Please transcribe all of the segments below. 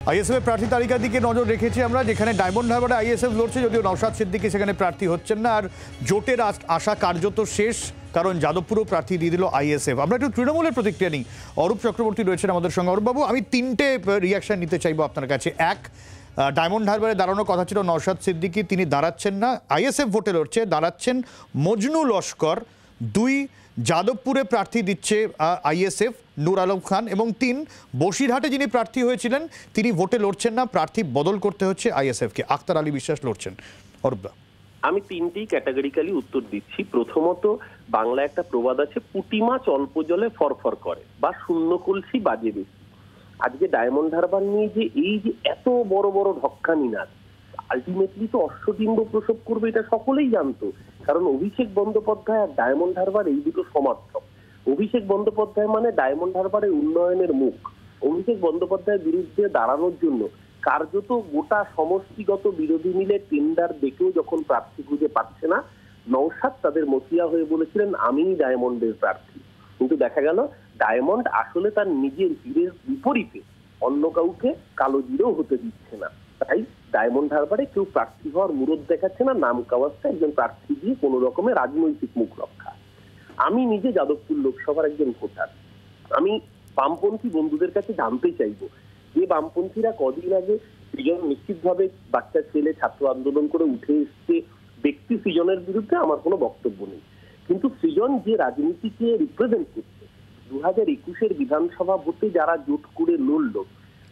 ISF প্রার্থী তালিকার দিকে নজর রেখেছি আমরা, যেখানে ডায়মন্ড হারবারে আইএসএফ লড়ছে, যদিও নওশাদ সিদ্দিকী সেখানে প্রার্থী হচ্ছেন না। আর জোটের আশা কার্যত শেষ, কারণ যাদবপুরও প্রার্থী দিয়ে দিল আইএসএফ। আমরা একটু তৃণমূলের প্রতিক্রিয়া নিই। অরূপ চক্রবর্তী রয়েছেন আমাদের সঙ্গে। অরূপবাবু, আমি তিনটে রিয়াকশন নিতে চাইবো আপনার কাছে। এক, ডায়মন্ড হারবারে দাঁড়ানোর কথা ছিল নওশাদ সিদ্দিকী, তিনি দাঁড়াচ্ছেন না, আইএসএফ ভোটে লড়ছে, দাঁড়াচ্ছেন মজনু লস্কর। দুই, যাদবপুরে প্রার্থী দিচ্ছে আইএসএফ, নূর আলম খান। এবং তিন, বসিরহাটে যিনি প্রার্থী হয়েছিলেন তিনি ভোটে লড়ছেন না, প্রার্থী বদল করতে হচ্ছে আইএসএফকে, আখতার আলী বিশ্বাস লড়ছেন। অরূপদা, আমি তিনটেই ক্যাটাগরিক্যালি উত্তর দিচ্ছি। প্রথমত, বাংলা একটা প্রবাদ আছে, পুঁটি মাছ অল্প জলে ফরফর করে বা শূন্য কলসি বাজে বেশি। আজকে ডায়মন্ড হারবার নিয়ে যে এই যে এত বড় বড় ঢক্কানি নাচ, আলটিমেটলি তো অশ্বডিম্ব প্রসব করবে, এটা সকলেই জানতো। কারণ অভিষেক বন্দ্যোপাধ্যায় আর ডায়মন্ড হারবার এই দুটো সমার্থক। অভিষেক বন্দ্যোপাধ্যায় মানে ডায়মন্ড হারবারের উন্নয়নের মুখ। অভিষেক বন্দ্যোপাধ্যায়ের বিরুদ্ধে দাঁড়ানোর জন্য কার্যত গোটা সমষ্টিগত বিরোধী মিলে টেন্ডার দেখেও যখন প্রার্থী খুঁজে পাচ্ছে না, নওশাদ তাদের মতিয়া হয়ে বলেছিলেন আমিই ডায়মন্ডের প্রার্থী। কিন্তু দেখা গেল ডায়মন্ড আসলে তার নিজের হীরের বিপরীতে অন্য কাউকে কালো জিরো হতে দিচ্ছে না। তাই ডায়মন্ড হারবারে কেউ প্রার্থী হওয়ার মুরদ দেখাচ্ছে না, নাম কাওয়াজটা একজন প্রার্থী দিয়ে কোনো রকমের রাজনৈতিক মুখ রক্ষা। আমি নিজে যাদবপুর লোকসভার একজন ভোটার। আমি বামপন্থী বন্ধুদের কাছে জানতে চাইবো যে বামপন্থীরা কদিন আগে সৃজন নিশ্চিতভাবে বাচ্চা ছেলে ছাত্র আন্দোলন করে উঠে এসছে, ব্যক্তি সৃজনের বিরুদ্ধে আমার কোনো বক্তব্য নেই, কিন্তু সৃজন যে রাজনীতিকে রিপ্রেজেন্ট করছে, 2021-এর বিধানসভা ভোটে যারা জোট করে লড়ল,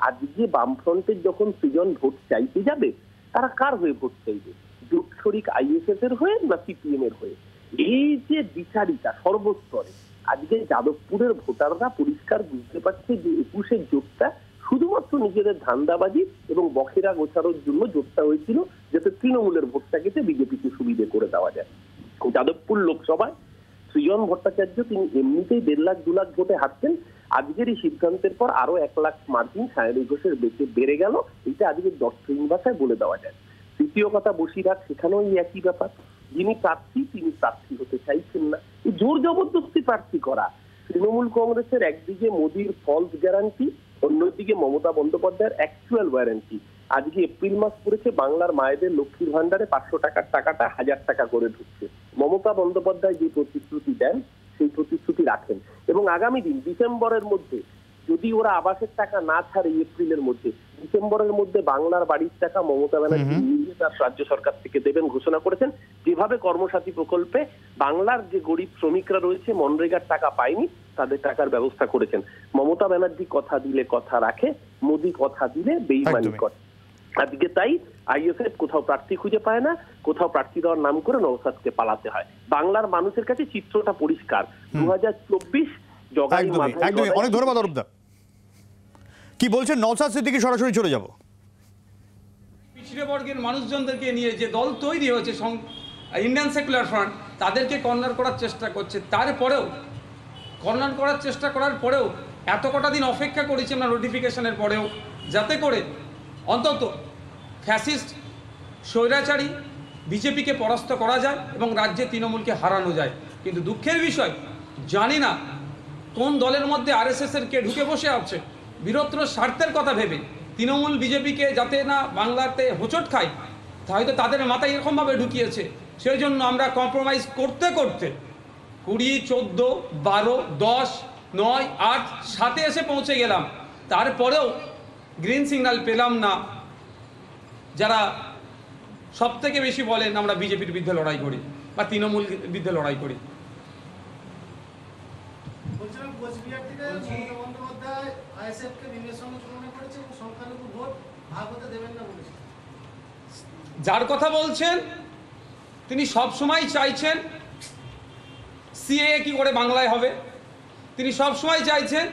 আজকে বামফ্রন্টের যখন সৃজন ভোট চাইতে যাবে, তারা কার হয়ে ভোট চাইবে? জোট শরিক আইএসএফ এর হয়ে না সিপিএম এর হয়ে? এই যে বিচারিতা সর্বস্তরে, আজকে যাদবপুরের ভোটাররা পরিষ্কার বুঝতে পারছে যে 21-এর জোটটা শুধুমাত্র নিজেদের ধান্দাবাজি এবং বকেরা গোছানোর জন্য জোটটা হয়েছিল, যাতে তৃণমূলের ভোটটা কেটে বিজেপিকে সুবিধে করে দেওয়া যায়। যাদবপুর লোকসভায় সৃজন ভট্টাচার্য তিনি এমনিতেই 1.5 লাখ 2 লাখ ভোটে হারতেন। আজকের এই সিদ্ধান্তের পর আরো 1 লাখ মার্কিন সায়নী ঘোষের বেড়ে গেল, এটা আজকে দর্শন ভাষায় বলে দেওয়া যায়। তৃতীয় কথা, বসিরহাট, সেখানেও এই একই ব্যাপার। যিনি প্রার্থী তিনি প্রার্থী হতে চাইছেন না, জোর জবরদস্তি প্রার্থী করা। তৃণমূল কংগ্রেসের একদিকে মোদির ফলস গ্যারান্টি, অন্যদিকে মমতা বন্দ্যোপাধ্যায়ের অ্যাকচুয়াল ওয়ারেন্টি। আজকে এপ্রিল মাস পড়েছে, বাংলার মায়েদের লক্ষ্মীর ভান্ডারে 500 টাকার টাকাটা 1000 টাকা করে ঢুকছে। মমতা বন্দ্যোপাধ্যায় যে প্রতিশ্রুতি দেন সেই প্রতিশ্রুতি রাখেন, এবং আগামী দিন ডিসেম্বরের মধ্যে যদি ওরা আবাসের টাকা না ছাড়ে, এপ্রিলের মধ্যে, ডিসেম্বরের মধ্যে বাংলার বাড়ির টাকা মমতা ব্যানার্জি নিজে তার রাজ্য সরকার থেকে দেবেন ঘোষণা করেছেন। যেভাবে কর্মসাথী প্রকল্পে বাংলার যে গরিব শ্রমিকরা রয়েছে মনরেগার টাকা পায়নি, তাদের টাকার ব্যবস্থা করেছেন। মমতা ব্যানার্জি কথা দিলে কথা রাখে, মোদি কথা দিলে বেইমানি করে। আজকে তাই আইএসএফ কোথাও প্রার্থী খুঁজে পায় না, কোথাও প্রার্থী দেওয়ার নাম করে নওশাদকে পালাতে হয়। বাংলার মানুষের কাছে চিত্রটা পরিষ্কার। 2024 জগাই মাথায়। অনেক ধন্যবাদ অরূপদা। কি বলছেন নওশাদ সিদ্দিকী? সরাসরি চলে যাব। পিছিয়ে বর্গের মানুষজনদেরকে নিয়ে যে দল তৈরি হয়েছে ইন্ডিয়ান সেকুলার ফ্রন্ট, তাদেরকে কর্নার করার চেষ্টা করছে। তারপরেও কর্নার করার চেষ্টা করার পরেও এত কটা দিন অপেক্ষা করেছি আমরা নোটিফিকেশনের পরেও, যাতে করে অন্তত ফ্যাসিস্ট স্বৈরাচারী বিজেপিকে পরাস্ত করা যায় এবং রাজ্যে তৃণমূলকে হারানো যায়। কিন্তু দুঃখের বিষয়, জানি না কোন দলের মধ্যে আরএসএস-এর কে ঢুকে বসে আছে বৃহত্তর স্বার্থের কথা ভেবে তৃণমূল বিজেপিকে যাতে না বাংলাতে হোঁচট খায়, হয়তো তাদের মাথায় এরকমভাবে ঢুকিয়েছে। সেই জন্য আমরা কম্প্রোমাইজ করতে করতে 20, 14, 12, 10, 9, 8, 7 এসে পৌঁছে গেলাম। তারপরেও গ্রিন সিগন্যাল পেলাম না। যারা সব থেকে বেশি বলেন আমরা বিজেপির বিরুদ্ধে লড়াই করি বা তৃণমূল বিরুদ্ধে লড়াই করি, যার কথা বলছেন তিনি সব সময় চাইছেন সিএএ কি করে বাংলায় হবে, তিনি সব সময় চাইছেন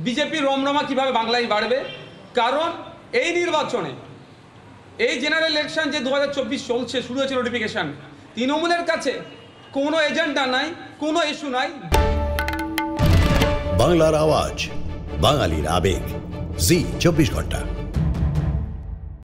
বিজেপির রমরমা কিভাবে বাংলায় বাড়বে। কারণ এই নির্বাচনে, এই জেনারেল ইলেকশন যে 2024 চলছে, শুরু হয়েছে নোটিফিকেশন, তৃণমূলের কাছে কোনো এজেন্ডা নাই, কোনো ইস্যু নাই। বাংলার আওয়াজ, বাঙালির আবেগ, জি 24 ঘন্টা।